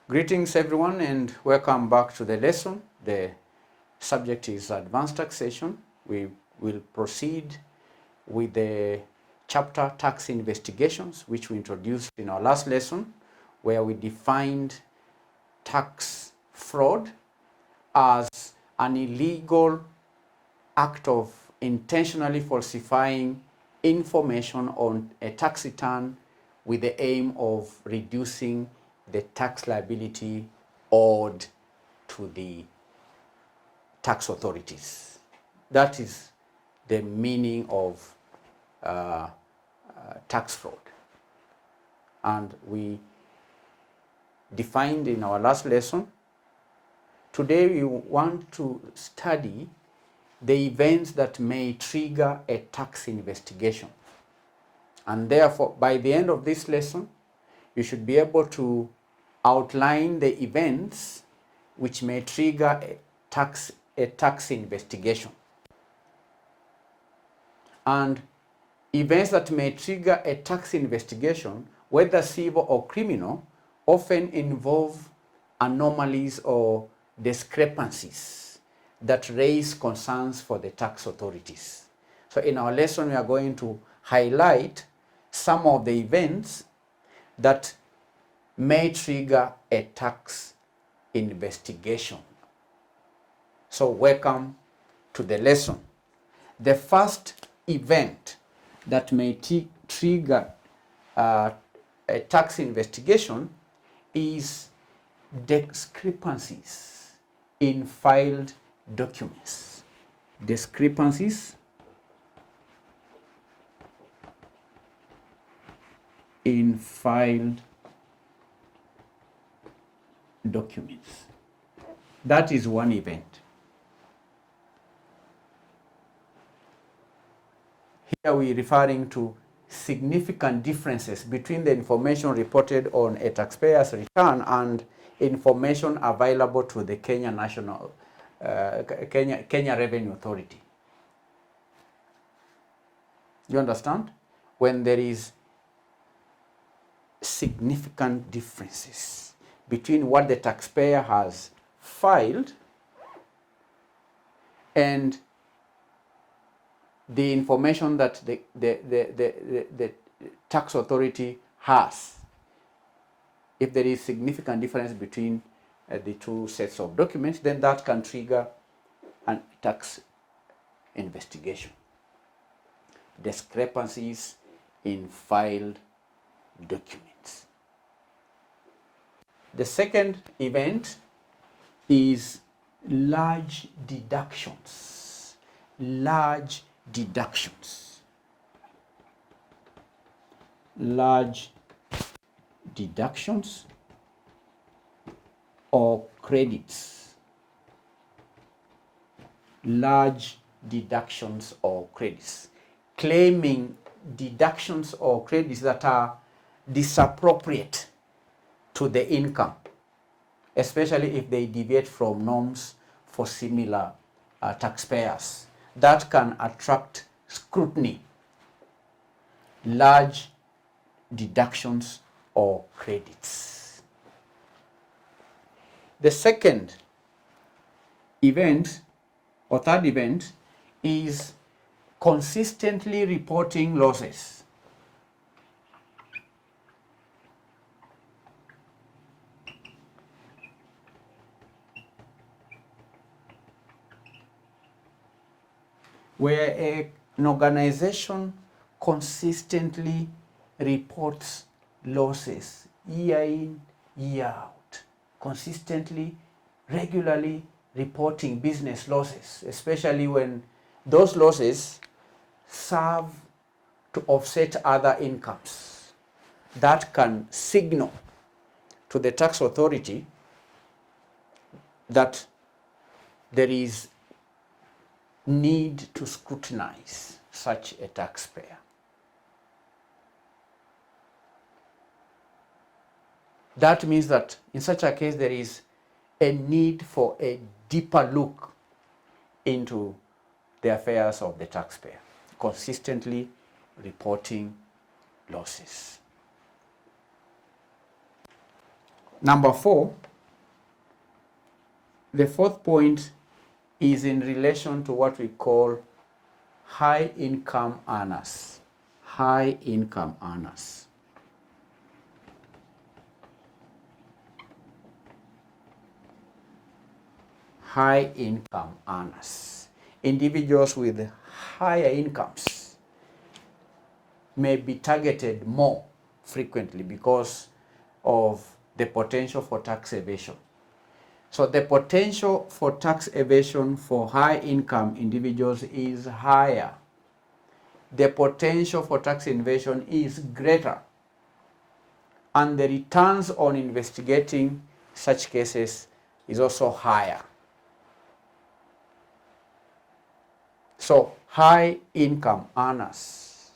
Greetings everyone and welcome back to the lesson. The subject is advanced taxation. We will proceed with the chapter tax investigations, which we introduced in our last lesson, where we defined tax fraud as an illegal act of intentionally falsifying information on a tax return with the aim of reducing the tax liability owed to the tax authorities. That is the meaning of tax fraud. And we defined in our last lesson. Today we want to study the events that may trigger a tax investigation. And therefore, by the end of this lesson, you should be able to outline the events which may trigger a tax investigation. And events that may trigger a tax investigation, whether civil or criminal, often involve anomalies or discrepancies that raise concerns for the tax authorities. So in our lesson, we are going to highlight some of the events that may trigger a tax investigation. So welcome to the lesson. The first event that may trigger a tax investigation is discrepancies in filed documents. Discrepancies in filed documents. That is one event. Here we are referring to significant differences between the information reported on a taxpayer's return and information available to the Kenya Revenue Authority. You understand? When there is significant differences between what the taxpayer has filed and the information that the tax authority has. If there is significant difference between the two sets of documents, then that can trigger a tax investigation. Discrepancies in filed documents. The second event is large deductions. Large deductions. Large deductions or credits. Large deductions or credits. Claiming deductions or credits that are disappropriate to the income, especially if they deviate from norms for similar taxpayers. That can attract scrutiny. Large deductions or credits. The second event or third event is consistently reporting losses. Where an organization consistently reports losses year in, year out, consistently, regularly reporting business losses, especially when those losses serve to offset other incomes. That can signal to the tax authority that there is need to scrutinize such a taxpayer. That means that in such a case there is a need for a deeper look into the affairs of the taxpayer, consistently reporting losses. Number 4, the fourth point is in relation to what we call high income earners. High income earners. High income earners. Individuals with higher incomes may be targeted more frequently because of the potential for tax evasion. So the potential for tax evasion for high income individuals is higher. The potential for tax evasion is greater. And the returns on investigating such cases is also higher. So high income earners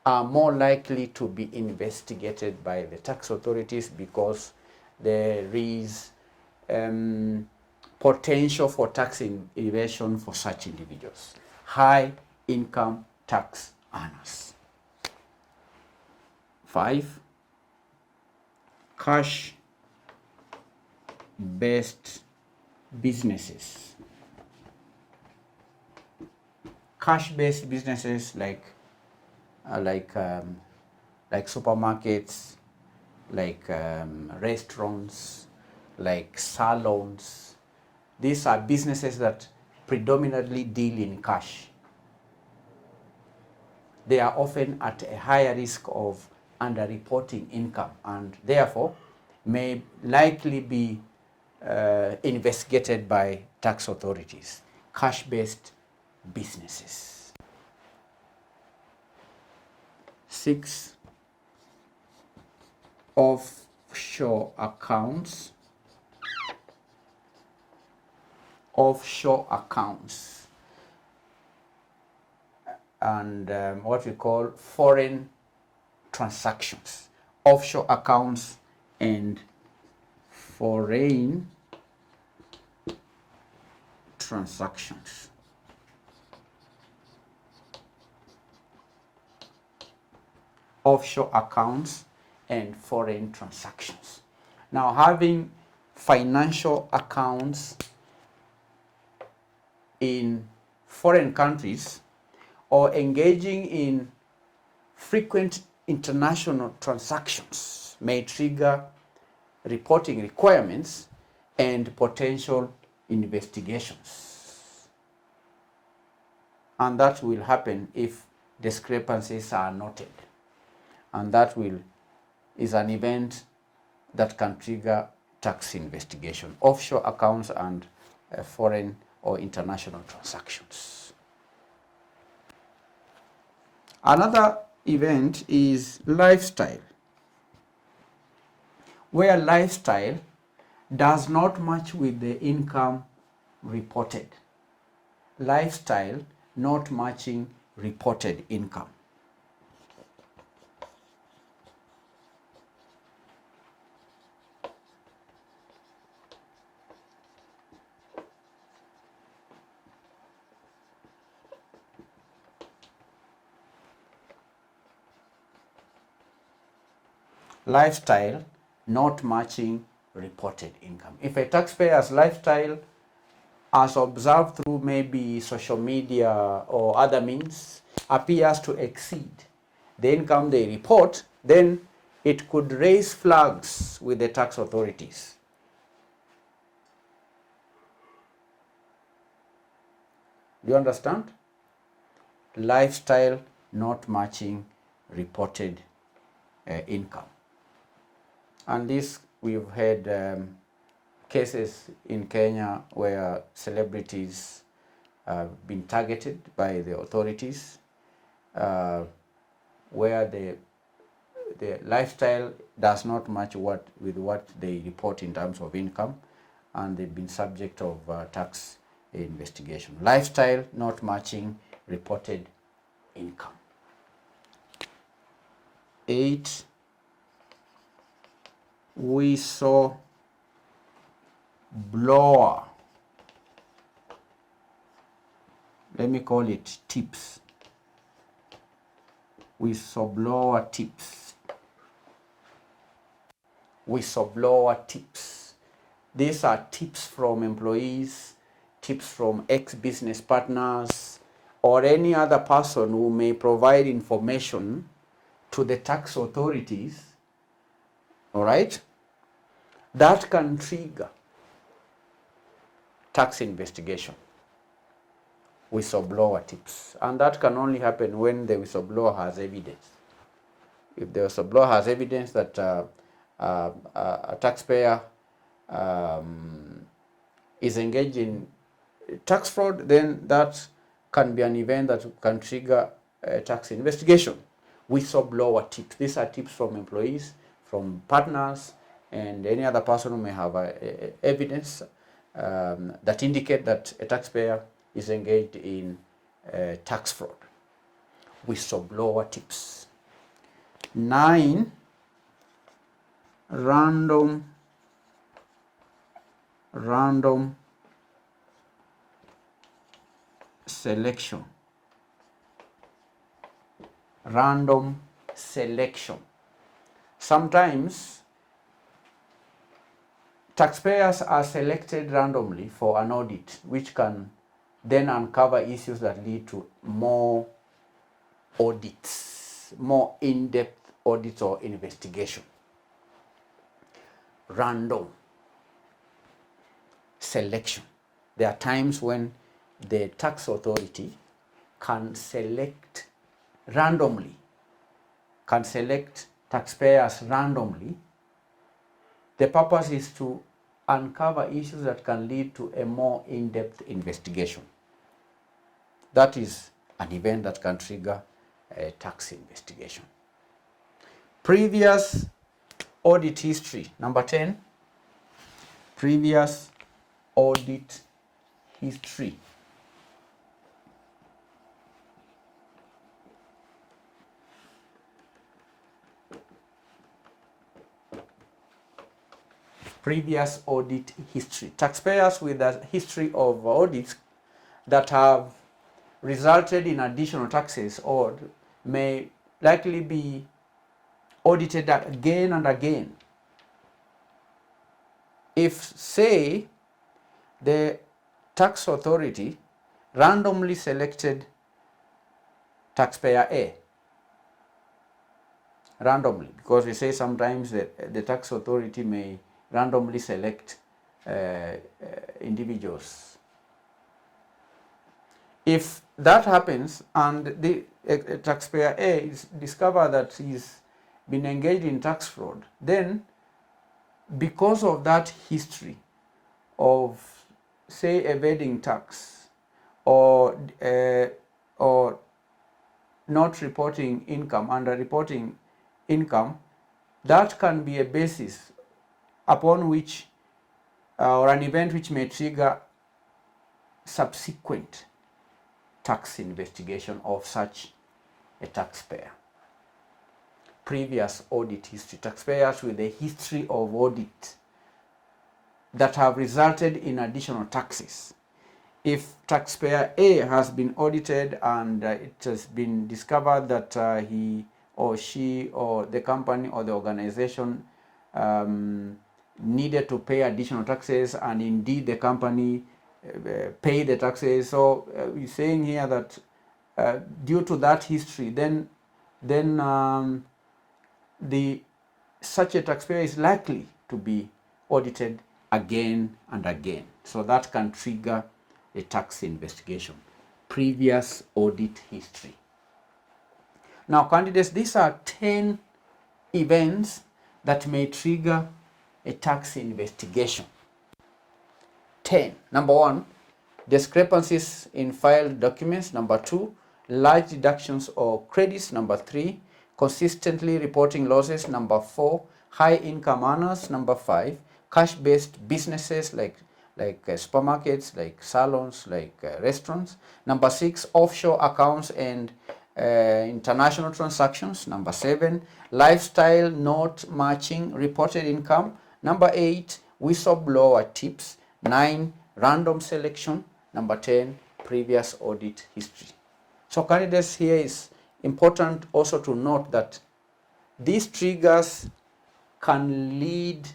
are more likely to be investigated by the tax authorities because there is potential for tax evasion for such individuals. High income tax earners. 5, cash-based businesses. Cash-based businesses like supermarkets, like restaurants, like salons. These are businesses that predominantly deal in cash. They are often at a higher risk of underreporting income and therefore may likely be investigated by tax authorities. Cash-based businesses. 6, offshore accounts. Offshore accounts and what we call foreign transactions. Offshore accounts and foreign transactions. Offshore accounts and foreign transactions. Now, having financial accounts in foreign countries or engaging in frequent international transactions may trigger reporting requirements and potential investigations. And that will happen if discrepancies are noted. And that is an event that can trigger tax investigation. Offshore accounts and foreign or international transactions. Another event is lifestyle, where lifestyle does not match with the income reported. Lifestyle not matching reported income. Lifestyle not matching reported income. If a taxpayer's lifestyle, as observed through maybe social media or other means, appears to exceed the income they report, then it could raise flags with the tax authorities. Do you understand? Lifestyle not matching reported income. And this, we've had cases in Kenya where celebrities have been targeted by the authorities, where the lifestyle does not match with what they report in terms of income, and they've been subject of tax investigation. Lifestyle not matching reported income. 8, whistleblower. Let me call it tips. Whistleblower tips. Whistleblower tips. These are tips from employees, tips from ex-business partners, or any other person who may provide information to the tax authorities, all right, that can trigger tax investigation. Whistleblower tips. And that can only happen when the whistleblower has evidence. If the whistleblower has evidence that a taxpayer is engaged in tax fraud, then that can be an event that can trigger a tax investigation. Whistleblower tips. These are tips from employees, from partners, and any other person who may have evidence that indicate that a taxpayer is engaged in tax fraud. Whistleblower tips. 9, random selection. Random selection. Sometimes taxpayers are selected randomly for an audit, which can then uncover issues that lead to more audits, more in-depth audits or investigation. Random selection. There are times when the tax authority can select randomly, can select taxpayers randomly. The purpose is to uncover issues that can lead to a more in-depth investigation. That is an event that can trigger a tax investigation. Previous audit history. Number 10, previous audit history. Previous audit history. Taxpayers with a history of audits that have resulted in additional taxes owed may likely be audited again and again. If, say, the tax authority randomly selected taxpayer A, randomly, because we say sometimes that the tax authority may randomly select individuals. If that happens and the taxpayer A is discovered that he's been engaged in tax fraud, then because of that history of, say, evading tax or not reporting income, under-reporting income, that can be a basis upon which or an event which may trigger subsequent tax investigation of such a taxpayer. Previous audit history. Taxpayers with a history of audit that have resulted in additional taxes. If taxpayer A has been audited and it has been discovered that he or she or the company or the organization needed to pay additional taxes, and indeed the company paid the taxes, so we're saying here that due to that history, then such a taxpayer is likely to be audited again and again. So that can trigger a tax investigation. Previous audit history. Now, candidates, these are 10 events that may trigger a tax investigation. 10. Number 1, discrepancies in filed documents. Number 2, large deductions or credits. Number 3, consistently reporting losses. Number 4, high income earners. Number 5, cash-based businesses like supermarkets, like salons, like restaurants. Number 6, offshore accounts and international transactions. Number 7, lifestyle not matching reported income. Number 8, whistleblower tips. 9, random selection. Number 10, previous audit history. So candidates, here is important also to note that these triggers can lead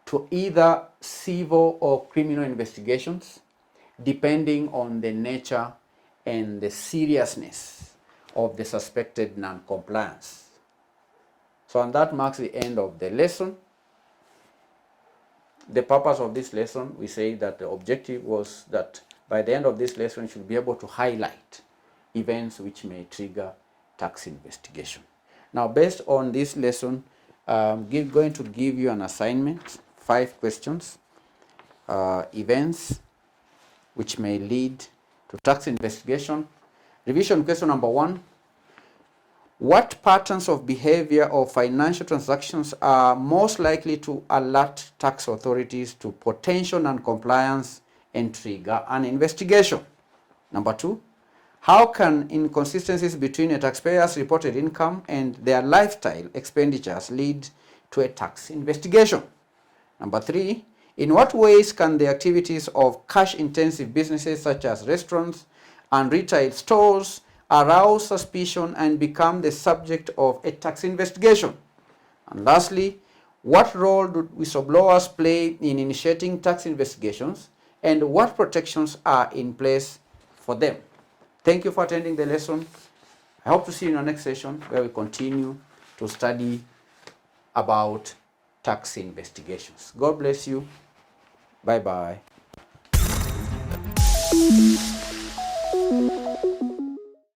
to either civil or criminal investigations, depending on the nature and the seriousness of the suspected non-compliance. So, and that marks the end of the lesson. The purpose of this lesson, we say that the objective was that by the end of this lesson, you should be able to highlight events which may trigger tax investigation. Now, based on this lesson, going to give you an assignment, 5 questions, events which may lead to tax investigation. Revision question number 1. What patterns of behavior or financial transactions are most likely to alert tax authorities to potential non-compliance and trigger an investigation? Number 2, how can inconsistencies between a taxpayer's reported income and their lifestyle expenditures lead to a tax investigation? Number 3, in what ways can the activities of cash-intensive businesses such as restaurants and retail stores arouse suspicion and become the subject of a tax investigation? And lastly, what role do whistleblowers play in initiating tax investigations, and what protections are in place for them? Thank you for attending the lesson. I hope to see you in our next session, where we continue to study about tax investigations. God bless you. Bye-bye.